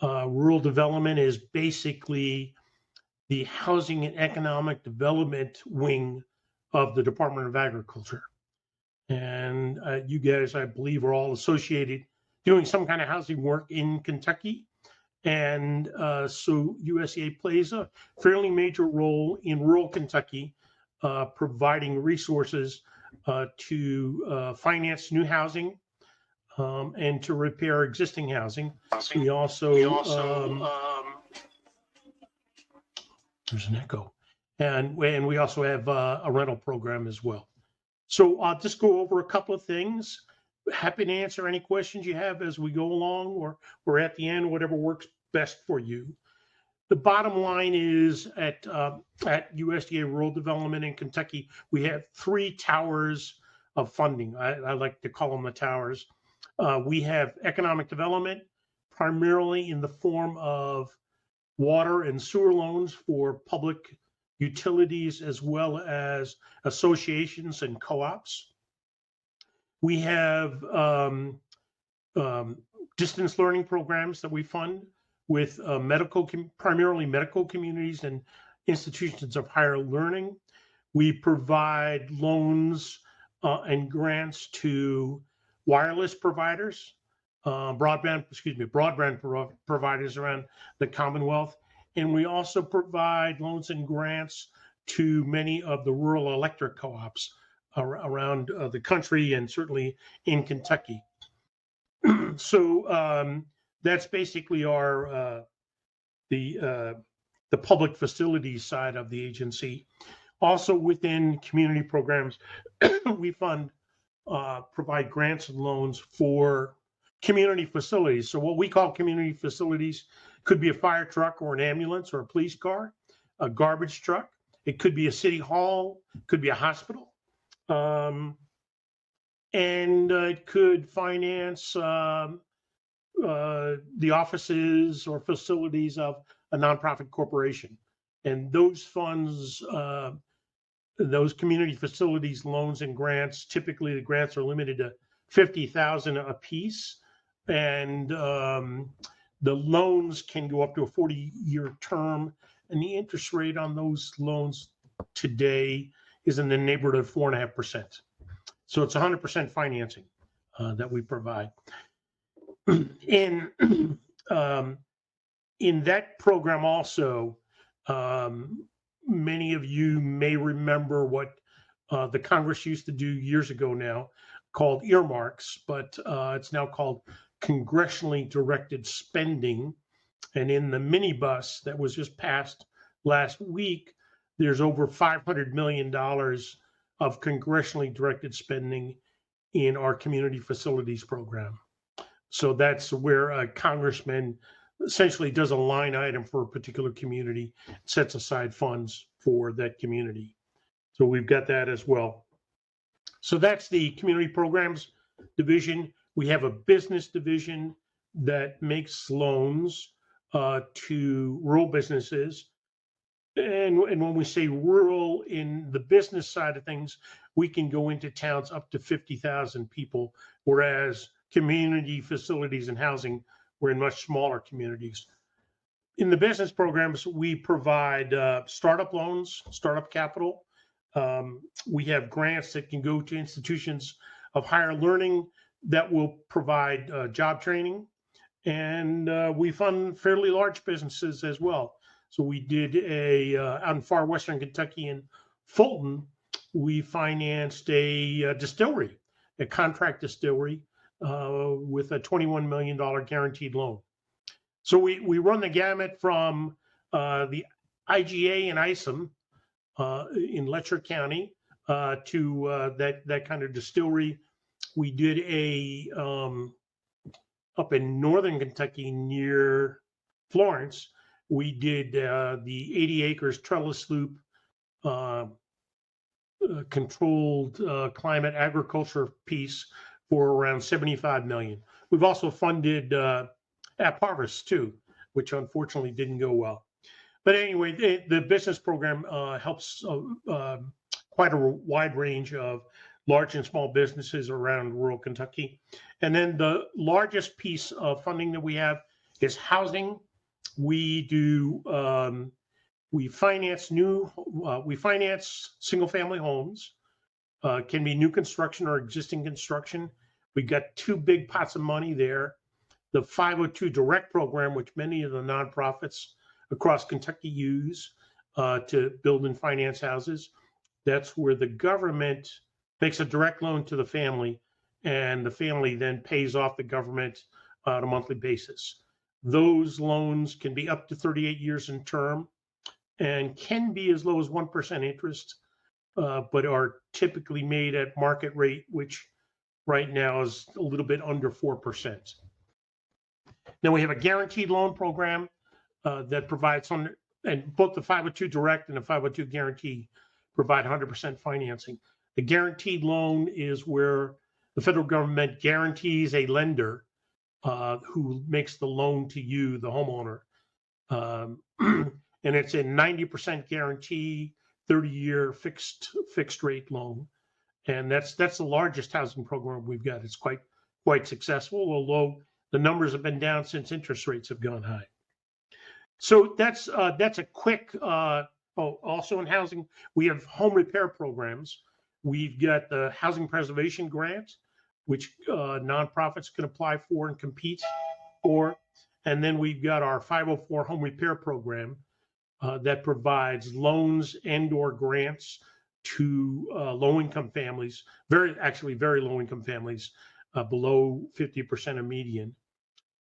Rural development is basically the housing and economic development wing of the Department of Agriculture. And you guys, I believe, are all associated doing some kind of housing work in Kentucky. And so USDA plays a fairly major role in rural Kentucky, providing resources to finance new housing and to repair existing housing. We also, there's an echo. And we also have a rental program as well. So I'll just go over a couple of things. Happy to answer any questions you have as we go along or at the end, whatever works best for you. The bottom line is at USDA Rural Development in Kentucky, we have 3 towers of funding. I like to call them the towers. We have economic development, primarily in the form of water and sewer loans for public utilities as well as associations and co-ops. We have distance learning programs that we fund with primarily medical communities and institutions of higher learning. We provide loans and grants to wireless providers, broadband providers around the Commonwealth. And we also provide loans and grants to many of the rural electric co-ops around the country and certainly in Kentucky. So that's basically our the public facilities side of the agency. Also within community programs, we provide grants and loans for community facilities. So what we call community facilities could be a fire truck or an ambulance or a police car, a garbage truck. It could be a city hall, could be a hospital. And it could finance the offices or facilities of a nonprofit corporation. And those funds, those community facilities, loans and grants, typically the grants are limited to $50,000 a piece. And the loans can go up to a 40-year term. And the interest rate on those loans today is in the neighborhood of 4.5%. So it's 100% financing that we provide. In that program also, many of you may remember what the Congress used to do years ago now called earmarks, but it's now called congressionally directed spending. And in the minibus that was just passed last week, there's over $500 million of congressionally directed spending in our community facilities program. So that's where a congressman essentially does a line item for a particular community, sets aside funds for that community. So we've got that as well. So that's the community programs division. We have a business division that makes loans to rural businesses. And when we say rural in the business side of things, we can go into towns up to 50,000 people, whereas community facilities and housing, we're in much smaller communities. In the business programs, we provide startup loans, startup capital. We have grants that can go to institutions of higher learning that will provide job training. And we fund fairly large businesses as well. So we did out in far western Kentucky in Fulton, we financed a distillery, a contract distillery with a $21 million guaranteed loan. So we run the gamut from the IGA and ISOM in Letcher County to that kind of distillery. We did up in northern Kentucky near Florence. We did the 80 acres trellis loop controlled climate agriculture piece for around 75 million. We've also funded App Harvest too, which unfortunately didn't go well. But anyway, the business program helps quite a wide range of large and small businesses around rural Kentucky. And then the largest piece of funding that we have is housing. We do we finance single-family homes. Can be new construction or existing construction. We got two big pots of money there. The 502 Direct program, which many of the nonprofits across Kentucky use to build and finance houses. That's where the government makes a direct loan to the family, and the family then pays off the government on a monthly basis. Those loans can be up to 38 years in term and can be as low as 1% interest, but are typically made at market rate, which right now is a little bit under 4%. Then we have a guaranteed loan program that provides and both the 502 Direct and the 502 Guarantee provide 100% financing. The guaranteed loan is where the federal government guarantees a lender who makes the loan to you, the homeowner. And it's a 90% guarantee, 30-year fixed rate loan. And that's the largest housing program we've got. It's quite successful, although the numbers have been down since interest rates have gone high. So that's a quick, also in housing, we have home repair programs. We've got the Housing Preservation Grant, which nonprofits can apply for and compete for. And then we've got our 504 home repair program that provides loans and or grants to low-income families, very low-income families, below 50% of median.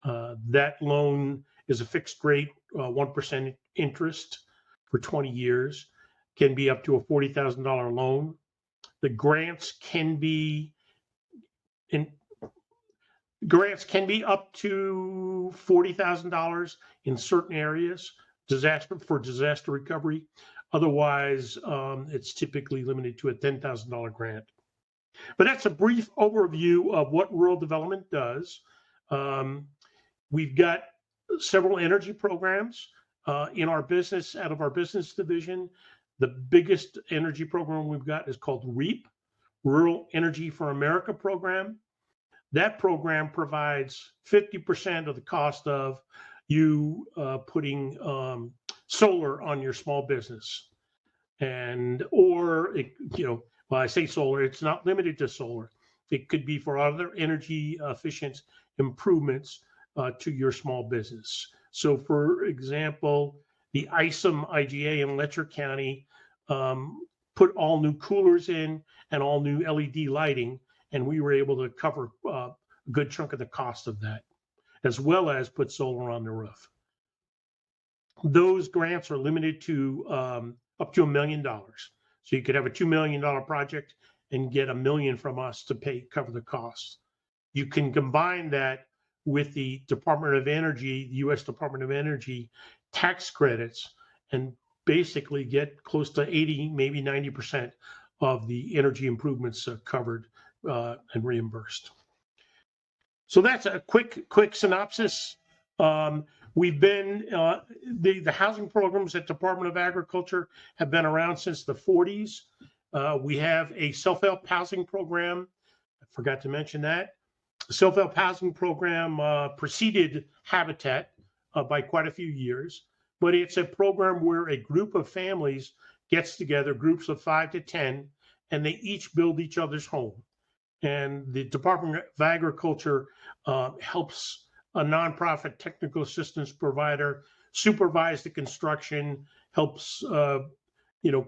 That loan is a fixed rate, 1% interest for 20 years, can be up to a $40,000 loan. The grants can be up to $40,000 in certain areas, disaster recovery. Otherwise, it's typically limited to a $10,000 grant. But that's a brief overview of what rural development does. We've got several energy programs in our business, out of our business division. The biggest energy program we've got is called REAP, Rural Energy for America program. That program provides 50% of the cost of you putting solar on your small business. I say solar, it's not limited to solar. It could be for other energy efficient improvements to your small business. So for example, the ISOM IGA in Letcher County put all new coolers in and all new LED lighting, and we were able to cover a good chunk of the cost of that, as well as put solar on the roof. Those grants are limited to up to $1 million. So you could have a $2 million project and get $1 million from us to cover the costs. You can combine that with the Department of Energy, the U.S. Department of Energy tax credits, and basically get close to 80, maybe 90% of the energy improvements covered and reimbursed. So that's a quick synopsis. We've been, the housing programs at Department of Agriculture have been around since the 40s. We have a self-help housing program. I forgot to mention that. The self-help housing program preceded Habitat by quite a few years, but it's a program where a group of families gets together, groups of 5 to 10, and they each build each other's home. And the Department of Agriculture helps a nonprofit technical assistance provider supervise the construction, helps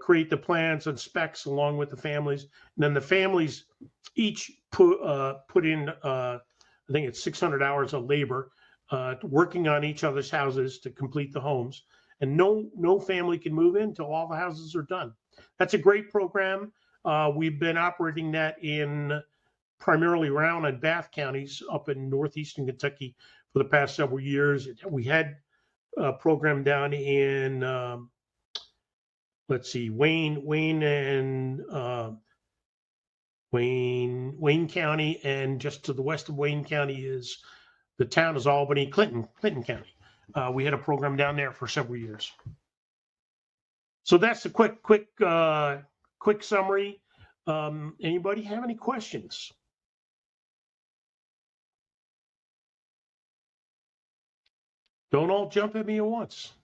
create the plans and specs along with the families. And then the families each put in, I think it's 600 hours of labor working on each other's houses to complete the homes. And no family can move in until all the houses are done. That's a great program. We've been operating that in primarily Round and Bath counties up in northeastern Kentucky for the past several years. We had a program down in Wayne County, and just to the west of Wayne County is the town is Albany, Clinton County. We had a program down there for several years. So that's a quick summary. Anybody have any questions? Don't all jump at me at once.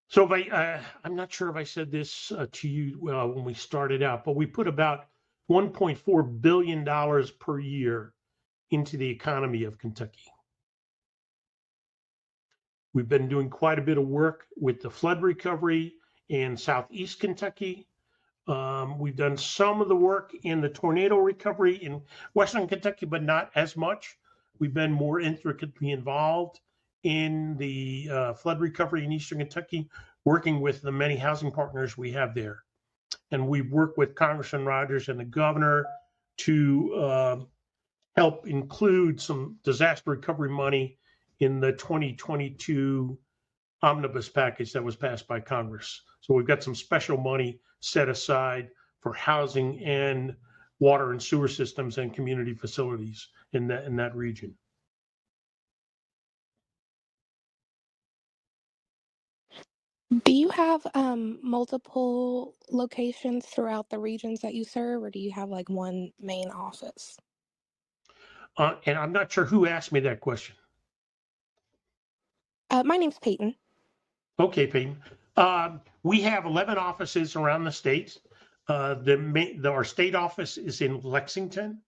So if I'm not sure if I said this to you when we started out, but we put about $1.4 billion per year into the economy of Kentucky. We've been doing quite a bit of work with the flood recovery in Southeast Kentucky. We've done some of the work in the tornado recovery in Western Kentucky, but not as much. We've been more intricately involved in the flood recovery in Eastern Kentucky, working with the many housing partners we have there. And we've worked with Congressman Rogers and the governor to help include some disaster recovery money in the 2022 omnibus package that was passed by Congress. So we've got some special money set aside for housing and water and sewer systems and community facilities in that region. Do you have multiple locations throughout the regions that you serve, or do you have like one main office? And I'm not sure who asked me that question. My name's Peyton. Okay, Peyton. We have 11 offices around the state. Our state office is in Lexington,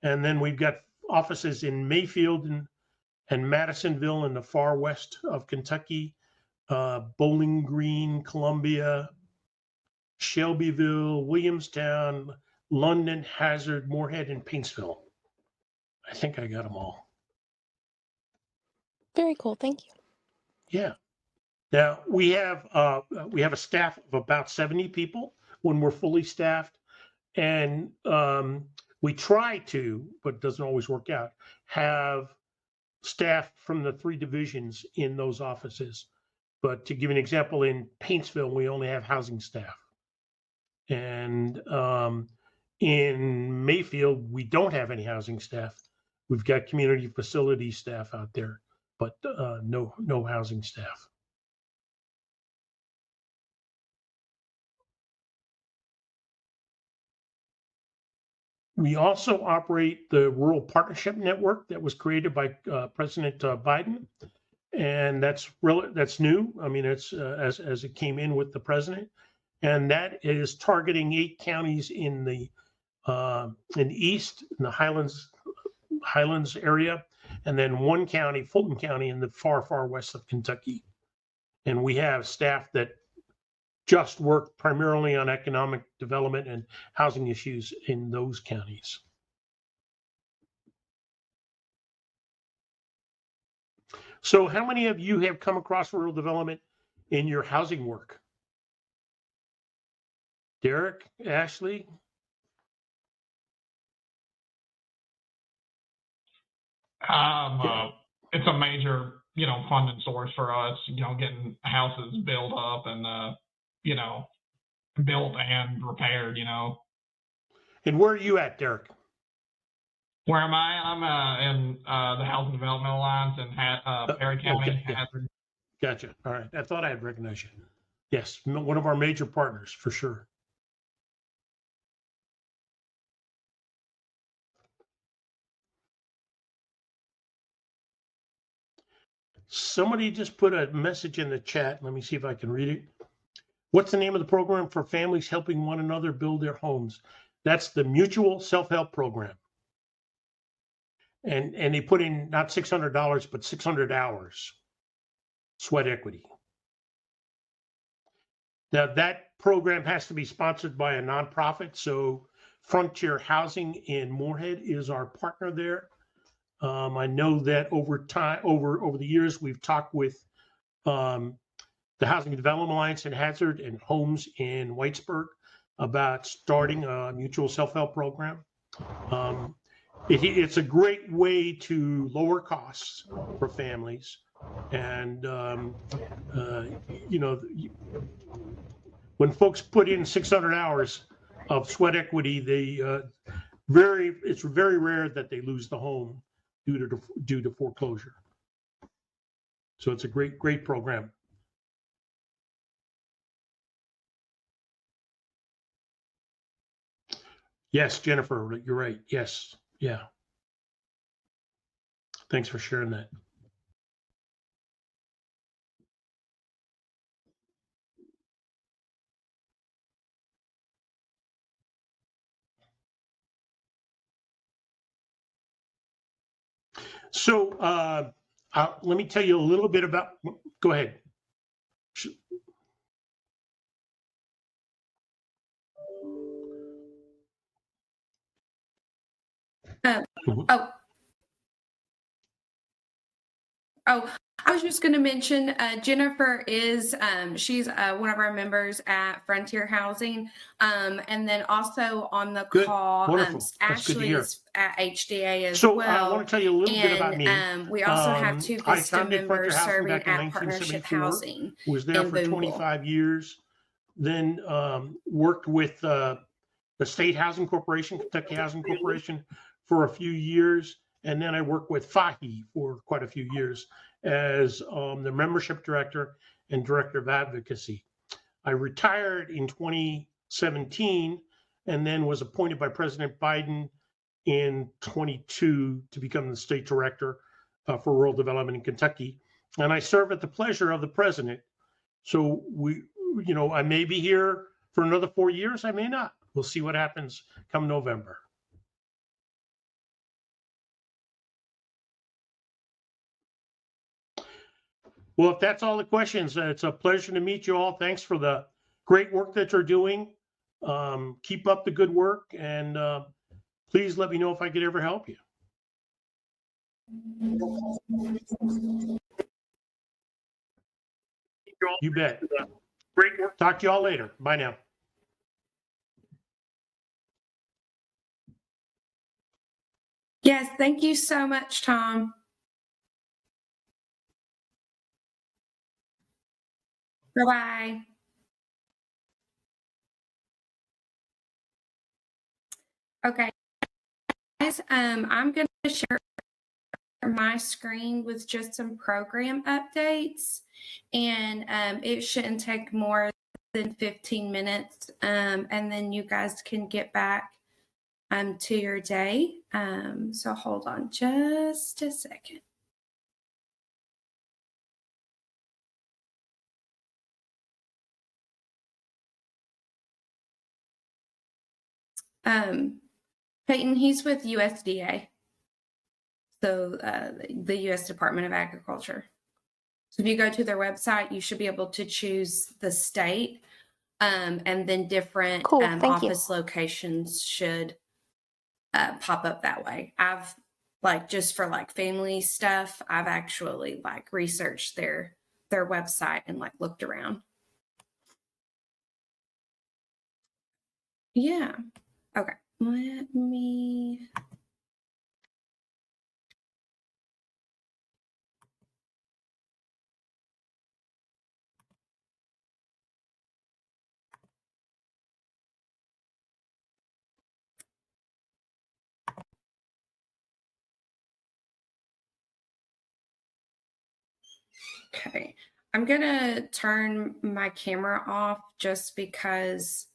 and then we've got offices in Mayfield and Madisonville in the far west of Kentucky, Bowling Green, Columbia, Shelbyville, Williamstown, London, Hazard, Moorhead, and Paintsville. I think I got them all. Very cool. Thank you. Yeah. Now we have a staff of about 70 people when we're fully staffed, and we try to, but it doesn't always work out, have staff from the 3 divisions in those offices. But to give an example, in Paintsville, we only have housing staff. And in Mayfield, we don't have any housing staff. We've got community facility staff out there, but no housing staff. We also operate the Rural Partnership Network that was created by President Biden, and that's new. I mean, it's as it came in with the president, and that is targeting 8 counties in the east, in the Highlands area, and then 1 county, Fulton County, in the far west of Kentucky. And we have staff that just work primarily on economic development and housing issues in those counties. So how many of you have come across rural development in your housing work? Derek, Ashley? It's a major, funding source for us, getting houses built up and, built and repaired, And where are you at, Derek? Where am I? I'm in the Housing Development Alliance in Perry County. Okay, yeah. Gotcha. All right. I thought I had recognized you. Yes, one of our major partners for sure. Somebody just put a message in the chat. Let me see if I can read it. What's the name of the program for families helping one another build their homes? That's the Mutual Self-Help Program. And they put in not $600, but 600 hours sweat equity. Now that program has to be sponsored by a nonprofit. So Frontier Housing in Moorhead is our partner there. I know that over the years, we've talked with the Housing Development Alliance in Hazard and Homes in Whitesburg about starting a mutual self-help program. It's a great way to lower costs for families. And, when folks put in 600 hours of sweat equity, it's very rare that they lose the home due to foreclosure. So it's a great program. Yes, Jennifer, you're right. Yes. Yeah. Thanks for sharing that. So let me tell you a little bit about, go ahead. Oh, I was just going to mention Jennifer is she's one of our members at Frontier Housing, and then also on the Good. call, Wonderful. That's good to Ashley hear. is at HDA as So well. I want to tell you a little bit about me. We also have two I Vista founded Frontier members Housing serving back in at Partnership 1974. Housing. Was there in for Boonville. 25 years. Then worked with the State Housing Corporation, Kentucky Housing Corporation, for a few years. And then I worked with FAHI for quite a few years as the membership director and director of advocacy. I retired in 2017 and then was appointed by President Biden in 22 to become the state director for rural development in Kentucky. And I serve at the pleasure of the president. So I may be here for another 4 years. I may not. We'll see what happens come November. Well, if that's all the questions, it's a pleasure to meet you all. Thanks for the great work that you're doing. Keep up the good work, and please let me know if I could ever help you. You bet. Great work. Talk to you all later. Bye now. Yes, thank you so much, Tom. Bye-bye. Okay, guys, I'm going to share my screen with just some program updates, and it shouldn't take more than 15 minutes, and then you guys can get back to your day. So hold on just a second. Peyton, he's with USDA. So the U.S. Department of Agriculture. So if you go to their website, you should be able to choose the state, and then different Cool, thank you. office locations should pop up that way. I've just for family stuff, I've actually researched their website and looked around. Yeah. Okay. Let me. Okay. I'm going to turn my camera off just because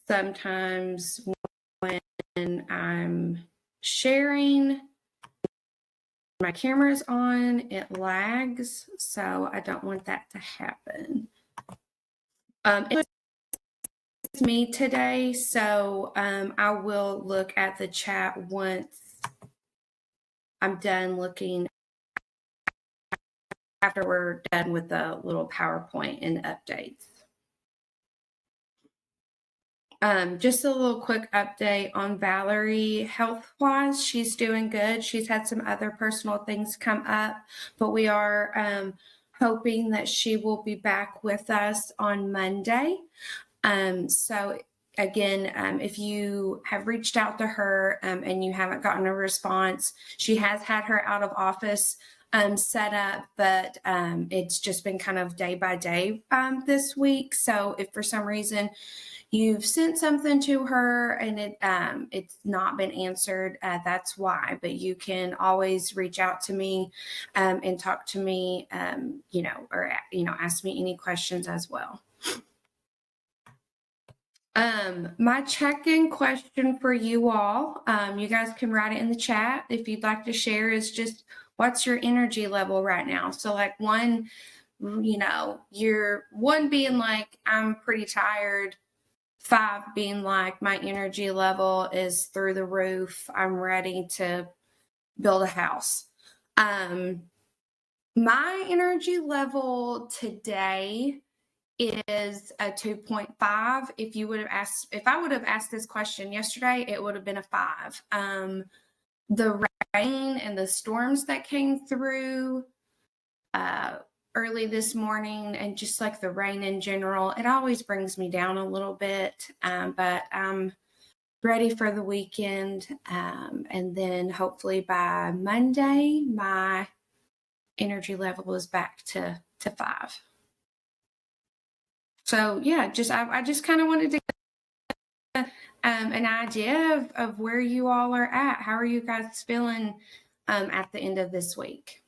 sometimes when I'm sharing, my camera's on, it lags, so I don't want that to happen. It's me today, so I will look at the chat once I'm done looking, after we're done with the little PowerPoint and updates. Just a little quick update on Valerie health-wise. She's doing good. She's had some other personal things come up, but we are hoping that she will be back with us on Monday. So again, if you have reached out to her and you haven't gotten a response, she has had her out of office set up, but it's just been kind of day by day this week. So if for some reason you've sent something to her and it's not been answered, that's why. But you can always reach out to me and talk to me, or ask me any questions as well. My check-in question for you all, you guys can write it in the chat if you'd like to share, is just what's your energy level right now? So like one, you're one being like, I'm pretty tired. 5 being like, my energy level is through the roof. I'm ready to build a house. My energy level today is a 2.5. If I would have asked this question yesterday, it would have been a 5. The rain and the storms that came through early this morning, and just like the rain in general, it always brings me down a little bit. But I'm ready for the weekend. And then hopefully by Monday, my energy level is back to 5. So yeah, I just kind of wanted to get an idea of where you all are at. How are you guys feeling at the end of this week?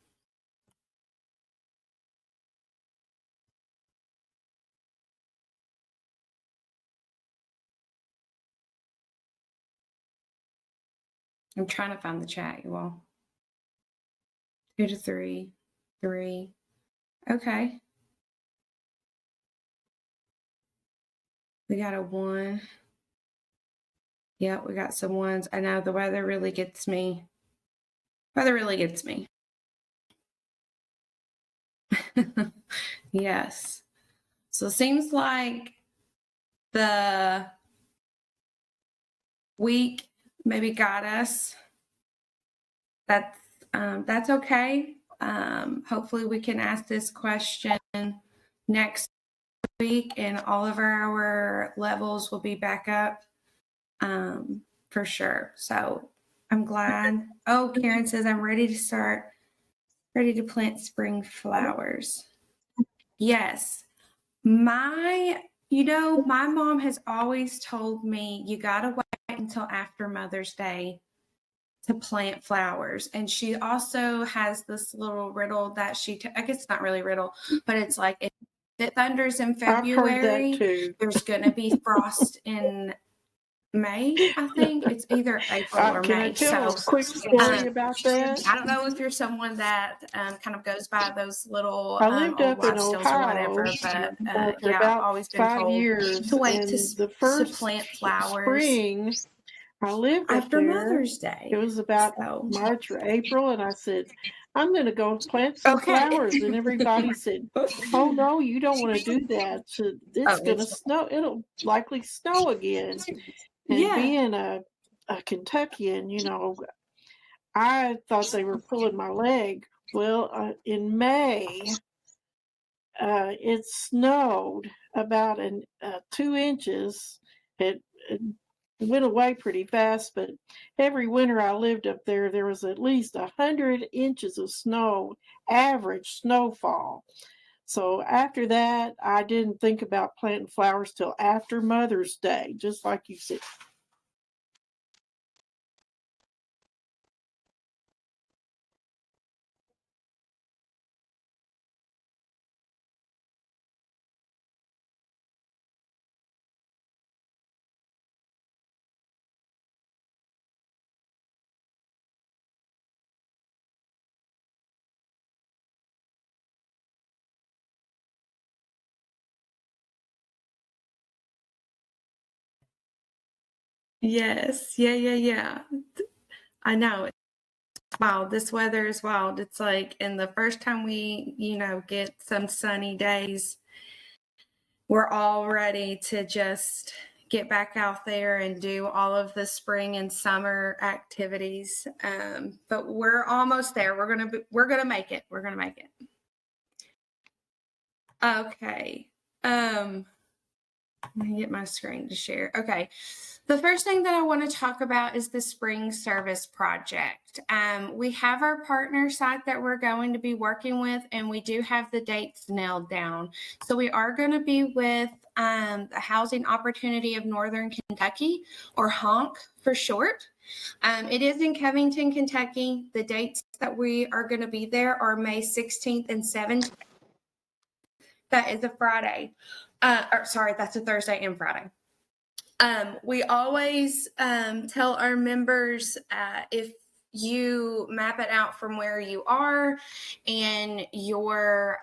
I'm trying to find the chat, you all. 2 to 3, 3. Okay. We got a 1. Yeah, we got some 1s. I know the weather really gets me. Yes. So it seems like the week maybe got us. That's okay. Hopefully we can ask this question next week and all of our levels will be back up for sure. So I'm glad. Oh, Karen says I'm ready to plant spring flowers. Yes. My mom has always told me you got to wait until after Mother's Day to plant flowers. And she also has this little riddle that I guess it's not really riddle, but it's like if it thunders in February, there's going to be frost in May, I think. It's either April or Can May. I tell a quick story about that? I don't know if you're someone that kind of goes by those little I lived old up in wives' tales Ohio or whatever, but for I've about always been 5 told years. to wait and to the first plant flowers spring, I lived up after there. Mother's Day. It was about So, March or April, and I said, I'm going to go plant some flowers. And everybody said, oh, no, you don't want to do that. So it's going to snow. It'll likely snow again. And yeah. being a Kentuckian, I thought they were pulling my leg. Well, in May, it snowed about 2 inches. It went away pretty fast, but every winter I lived up there, there was at least 100 inches of snow, average snowfall. So after that, I didn't think about planting flowers till after Mother's Day, just like you said. Yes. Yeah. I know. Wild. This weather is wild. It's like, and the first time we, get some sunny days, we're all ready to just get back out there and do all of the spring and summer activities. But we're almost there. We're gonna make it. We're gonna make it. Okay. Let me get my screen to share. Okay. The first thing that I want to talk about is the spring service project. We have our partner site that we're going to be working with, and we do have the dates nailed down. So we are going to be with the Housing Opportunity of Northern Kentucky, or HONK for short. It is in Covington, Kentucky. The dates that we are going to be there are May 16th and 17th. That is a Friday. That's a Thursday and Friday. We always tell our members if you map it out from where you are and your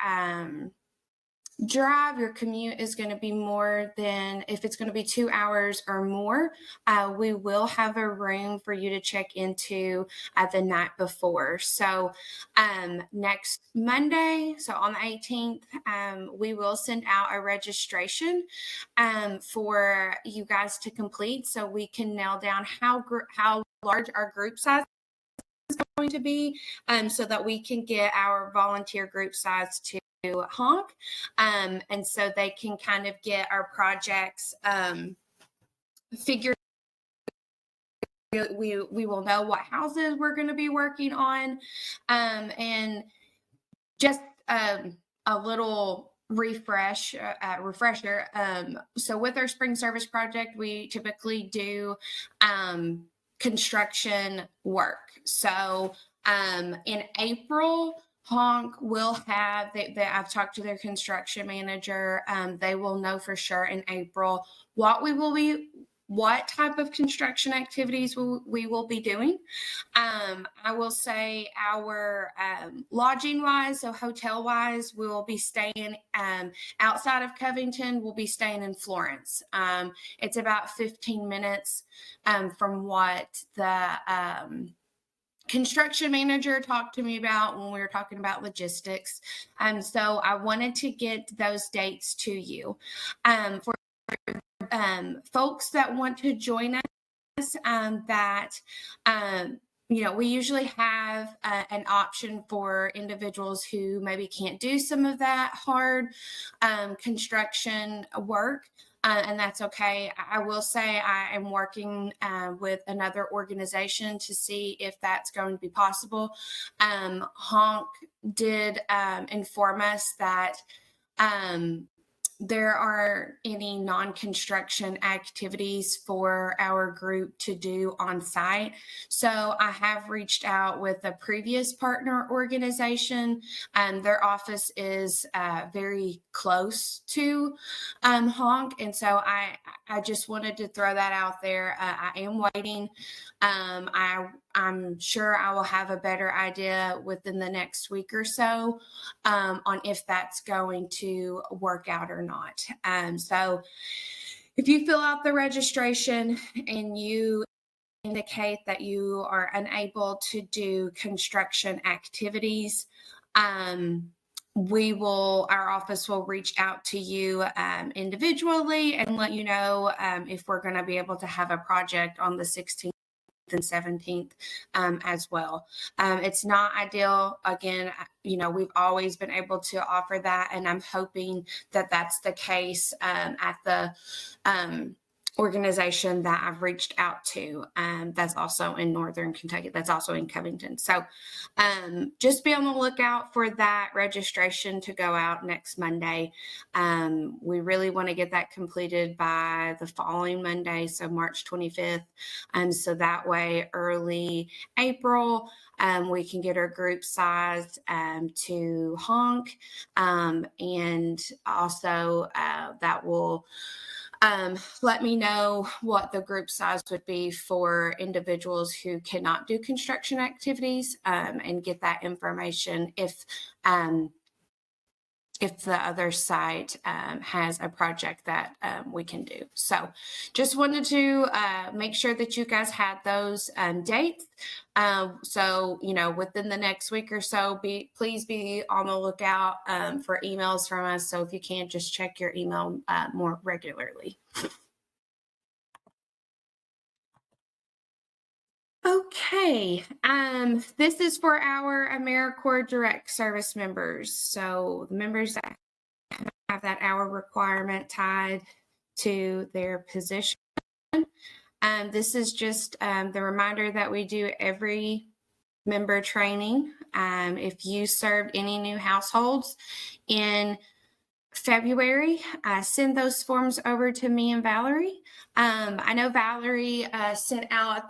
drive, your commute is going to be more than, if it's going to be 2 hours or more, we will have a room for you to check into the night before. So next Monday, so on the 18th, we will send out a registration for you guys to complete so we can nail down how large our group size is going to be, so that we can get our volunteer group size to Honk, and so they can kind of get our projects figured. We will know what houses we're going to be working on, and just a little refresher. So with our spring service project, we typically do construction work. So in April, Honk will have, I've talked to their construction manager. They will know for sure in April what type of construction activities we will be doing. I will say our lodging wise, so hotel wise, we will be staying outside of Covington. We'll be staying in Florence. It's about 15 minutes from what the construction manager talked to me about when we were talking about logistics. So I wanted to get those dates to you. For folks that want to join us, we usually have an option for individuals who maybe can't do some of that hard construction work. And that's okay. I will say I am working with another organization to see if that's going to be possible. Honk did inform us that there are any non-construction activities for our group to do on site. So I have reached out with a previous partner organization. Their office is very close to Honk. And so I just wanted to throw that out there. I am waiting. I'm sure I will have a better idea within the next week or so on if that's going to work out or not. So if you fill out the registration and you indicate that you are unable to do construction activities, our office will reach out to you individually and let you know if we're going to be able to have a project on the 16th and 17th as well. It's not ideal. Again, we've always been able to offer that, and I'm hoping that that's the case at the organization that I've reached out to. That's also in Northern Kentucky. That's also in Covington. So just be on the lookout for that registration to go out next Monday. We really want to get that completed by the following Monday, so March 25th. So that way, early April, we can get our group size to Honk. And also that will let me know what the group size would be for individuals who cannot do construction activities, and get that information if the other site has a project that we can do. So just wanted to make sure that you guys had those dates. So, within the next week or so, please be on the lookout for emails from us. So if you can, just check your email more regularly. Okay, this is for our AmeriCorps Direct Service members. So the members that have that hour requirement tied to their position. This is just the reminder that we do every member training. If you served any new households in February, send those forms over to me and Valerie. I know Valerie sent out,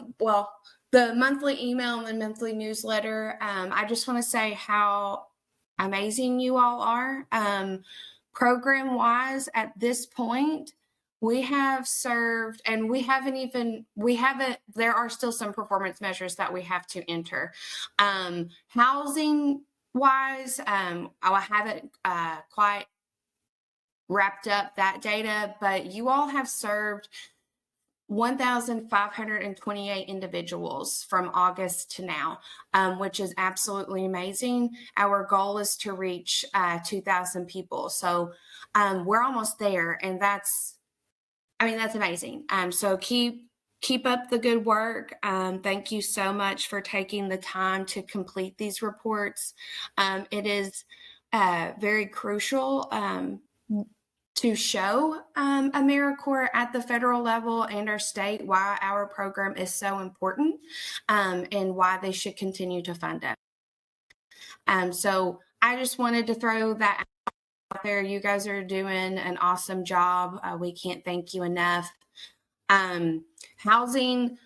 the monthly email and the monthly newsletter. I just want to say how amazing you all are. Program wise, at this point, We have served, and there are still some performance measures that we have to enter. Housing wise, I haven't quite wrapped up that data, but you all have served 1,528 individuals from August to now, which is absolutely amazing. Our goal is to reach 2,000 people. So we're almost there, and that's amazing. So keep up the good work. Thank you so much for taking the time to complete these reports. It is very crucial to show AmeriCorps at the federal level and our state why our program is so important, and why they should continue to fund it. So I just wanted to throw that out there. You guys are doing an awesome job. We can't thank you enough. Housing,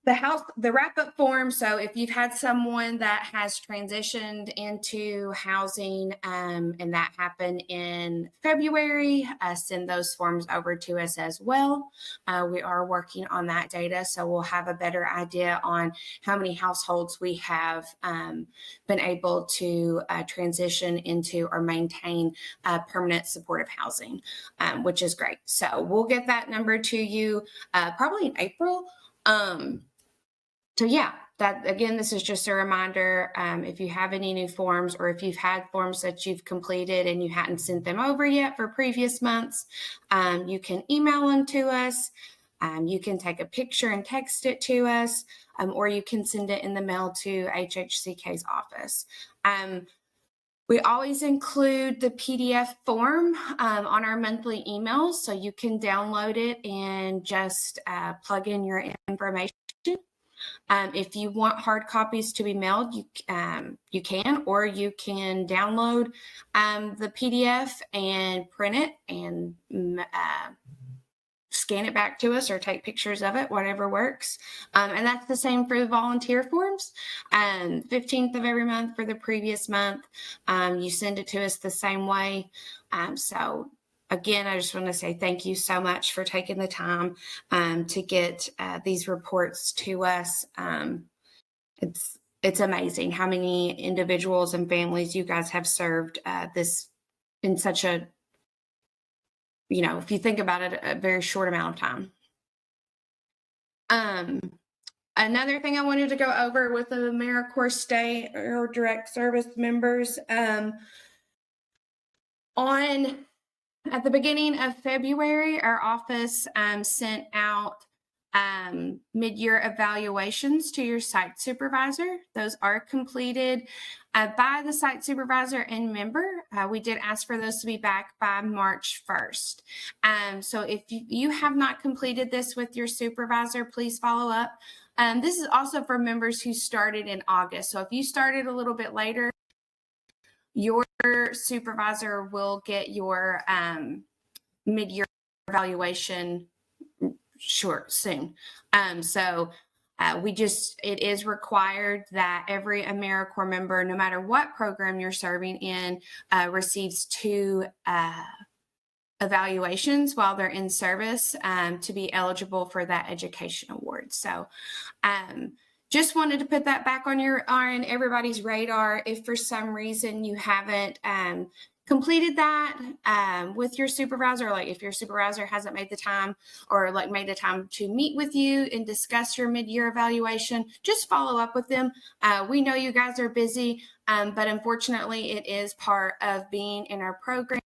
the wrap-up form. So if you've had someone that has transitioned into housing, and that happened in February, send those forms over to us as well. We are working on that data, so we'll have a better idea on how many households we have been able to transition into or maintain permanent supportive housing, which is great. So we'll get that number to you probably in April. So yeah, that again, this is just a reminder. If you have any new forms, or if you've had forms that you've completed and you hadn't sent them over yet for previous months, you can email them to us. You can take a picture and text it to us, or you can send it in the mail to HHCK's office. We always include the PDF form on our monthly emails, so you can download it and just plug in your information. If you want hard copies to be mailed, you can, or you can download the PDF and print it and scan it back to us, or take pictures of it, whatever works. And that's the same for the volunteer forms. 15th of every month for the previous month, you send it to us the same way. So again, I just want to say thank you so much for taking the time to get these reports to us. It's amazing how many individuals and families you guys have served this in such a, if you think about it, a very short amount of time. Another thing I wanted to go over with the AmeriCorps state or direct service members, at the beginning of February, our office sent out mid-year evaluations to your site supervisor. Those are completed by the site supervisor and member. We did ask for those to be back by March 1st. So if you have not completed this with your supervisor, please follow up. This is also for members who started in August. So if you started a little bit later, your supervisor will get your mid-year evaluation soon. It is required that every AmeriCorps member, no matter what program you're serving in, receives 2 evaluations while they're in service to be eligible for that education award. So just wanted to put that back on everybody's radar. If for some reason you haven't completed that with your supervisor, like if your supervisor hasn't made the time or made the time to meet with you and discuss your mid-year evaluation, just follow up with them. We know you guys are busy, but unfortunately it is part of being in our program.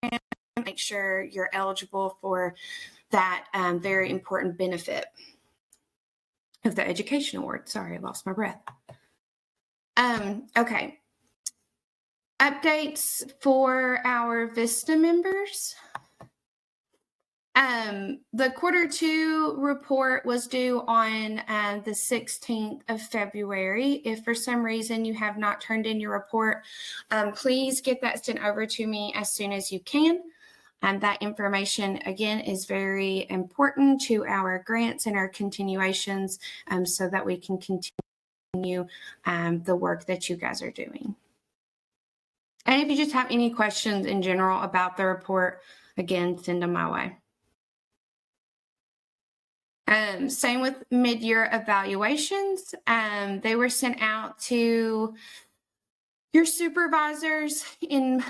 Make sure you're eligible for that very important benefit of the education award. Sorry, I lost my breath. Okay. Updates for our VISTA members. The Q2 report was due on the 16th of February. If for some reason you have not turned in your report, please get that sent over to me as soon as you can. That information, again, is very important to our grants and our continuations, so that we can continue the work that you guys are doing. And if you just have any questions in general about the report, again, send them my way. Same with mid-year evaluations. They were sent out to your supervisors in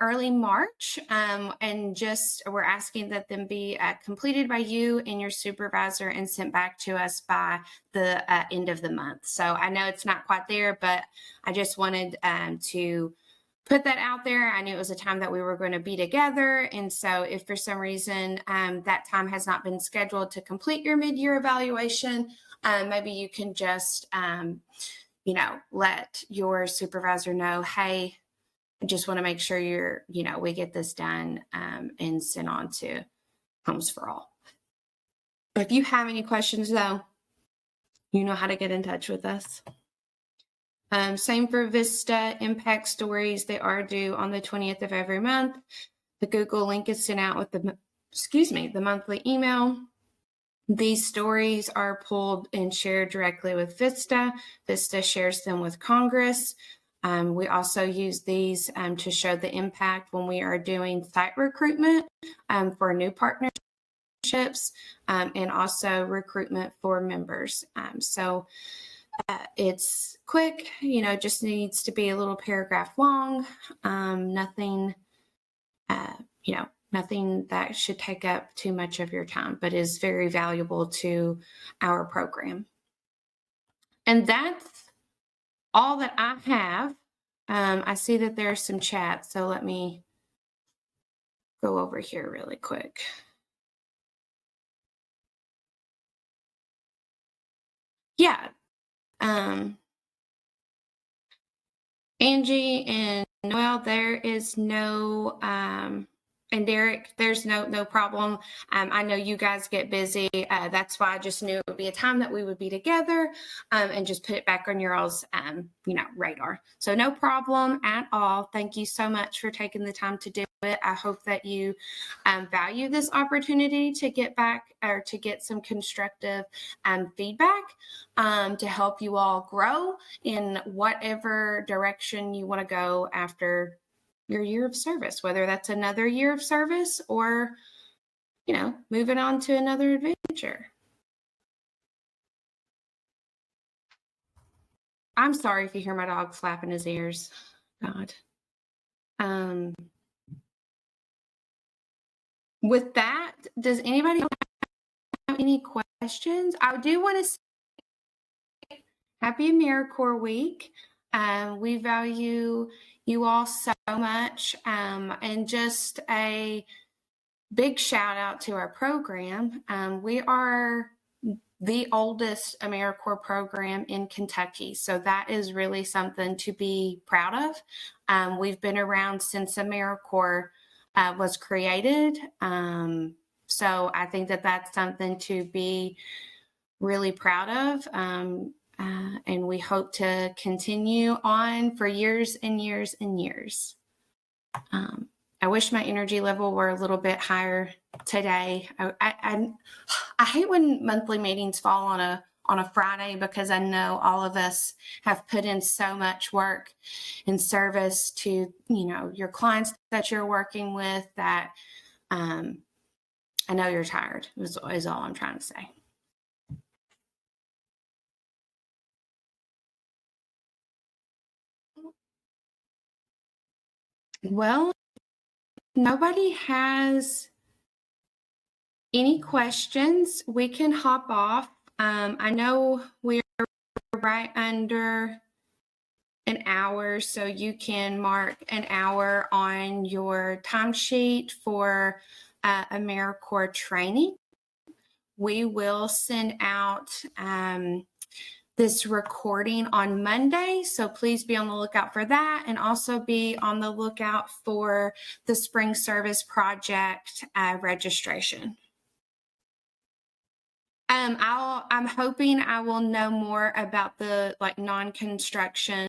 early March, and just we're asking that them be completed by you and your supervisor and sent back to us by the end of the month. So I know it's not quite there, but I just wanted to put that out there. I knew it was a time that we were going to be together. And so if for some reason that time has not been scheduled to complete your mid-year evaluation, maybe you can just let your supervisor know, hey, I just want to make sure we get this done and sent on to Homes for All. If you have any questions, though, you know how to get in touch with us. Same for Vista Impact Stories. They are due on the 20th of every month. The Google link is sent out with the monthly email. These stories are pulled and shared directly with Vista. Vista shares them with Congress. We also use these to show the impact when we are doing site recruitment for new partnerships and also recruitment for members. So it's quick, just needs to be a little paragraph long. Nothing that should take up too much of your time, but is very valuable to our program. And that's all that I have. I see that there's some chat, so let me go over here really quick. Yeah. Angie and Noel, there is no, and Derek, there's no problem. I know you guys get busy. That's why I just knew it would be a time that we would be together and just put it back on your all's, radar. So no problem at all. Thank you so much for taking the time to do it. I hope that you value this opportunity to get back or to get some constructive feedback to help you all grow in whatever direction you want to go after your year of service, whether that's another year of service or, moving on to another adventure. I'm sorry if you hear my dog flapping his ears. God. With that, does anybody have any questions? I do want to say Happy AmeriCorps Week. We value you all so much, and just a big shout out to our program. We are the oldest AmeriCorps program in Kentucky, so that is really something to be proud of. We've been around since AmeriCorps was created, so I think that that's something to be really proud of. And we hope to continue on for years and years and years. I wish my energy level were a little bit higher today. I hate when monthly meetings fall on a Friday, because I know all of us have put in so much work and service to your clients that you're working with that I know you're tired is all I'm trying to say. Well, nobody has any questions. We can hop off. I know we're right under an hour, so you can mark an hour on your timesheet for AmeriCorps training. We will send out this recording on Monday, so please be on the lookout for that, and also be on the lookout for the Spring Service Project registration. I'm hoping I will know more about the non-construction